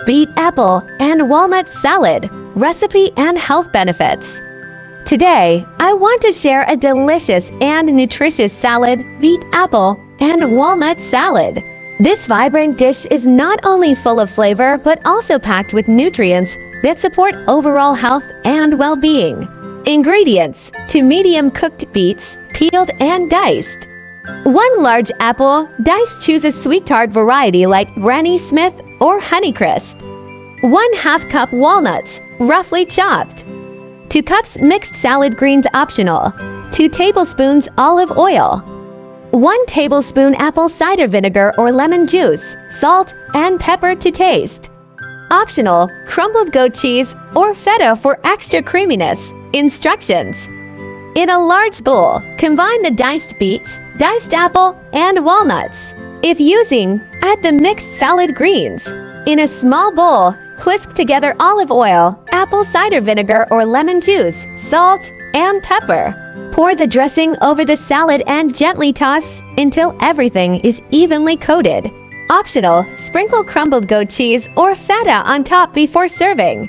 beet apple, and walnut salad, recipe and health benefits. Today, I want to share a delicious and nutritious salad, beet apple, and walnut salad. This vibrant dish is not only full of flavor but also packed with nutrients that support overall health and well-being. Ingredients: 2 medium-cooked beets, peeled and diced. 1 large apple, diced. Choose a sweet tart variety like Granny Smith or Honeycrisp. 1/2 cup walnuts, roughly chopped. 2 cups mixed salad greens optional. 2 tablespoons olive oil. 1 tablespoon apple cider vinegar or lemon juice, salt and pepper to taste. Optional: crumbled goat cheese or feta for extra creaminess. Instructions: in a large bowl, combine the diced beets, diced apple, and walnuts. If using, add the mixed salad greens. In a small bowl, whisk together olive oil, apple cider vinegar or lemon juice, salt, and pepper. Pour the dressing over the salad and gently toss until everything is evenly coated. Optional: sprinkle crumbled goat cheese or feta on top before serving.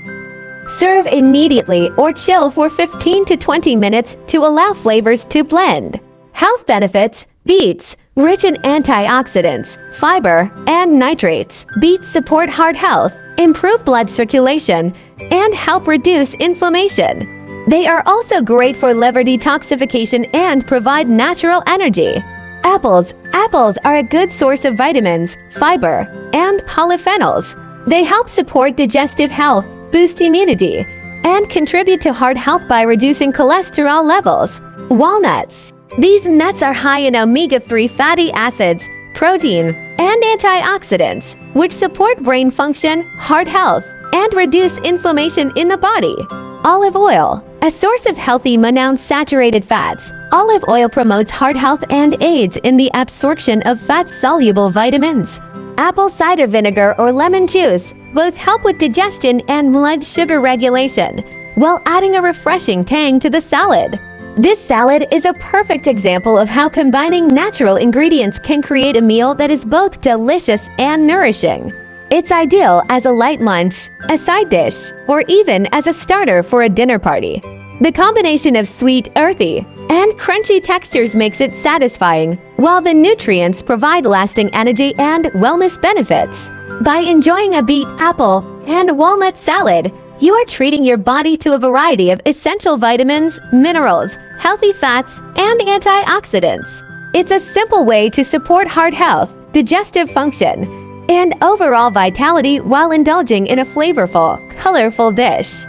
Serve immediately or chill for 15 to 20 minutes to allow flavors to blend. Health benefits: beets, rich in antioxidants, fiber, and nitrates. Beets support heart health, improve blood circulation, and help reduce inflammation. They are also great for liver detoxification and provide natural energy. Apples are a good source of vitamins, fiber, and polyphenols. They help support digestive health, boost immunity, and contribute to heart health by reducing cholesterol levels. Walnuts. These nuts are high in omega-3 fatty acids, protein, and antioxidants, which support brain function, heart health, and reduce inflammation in the body. Olive oil. A source of healthy monounsaturated fats, olive oil promotes heart health and aids in the absorption of fat-soluble vitamins. Apple cider vinegar or lemon juice both help with digestion and blood sugar regulation, while adding a refreshing tang to the salad. This salad is a perfect example of how combining natural ingredients can create a meal that is both delicious and nourishing. It's ideal as a light lunch, a side dish, or even as a starter for a dinner party. The combination of sweet, earthy, and crunchy textures makes it satisfying, while the nutrients provide lasting energy and wellness benefits. By enjoying a beet, apple, and walnut salad, you are treating your body to a variety of essential vitamins, minerals, healthy fats, and antioxidants. It's a simple way to support heart health, digestive function, and overall vitality while indulging in a flavorful, colorful dish.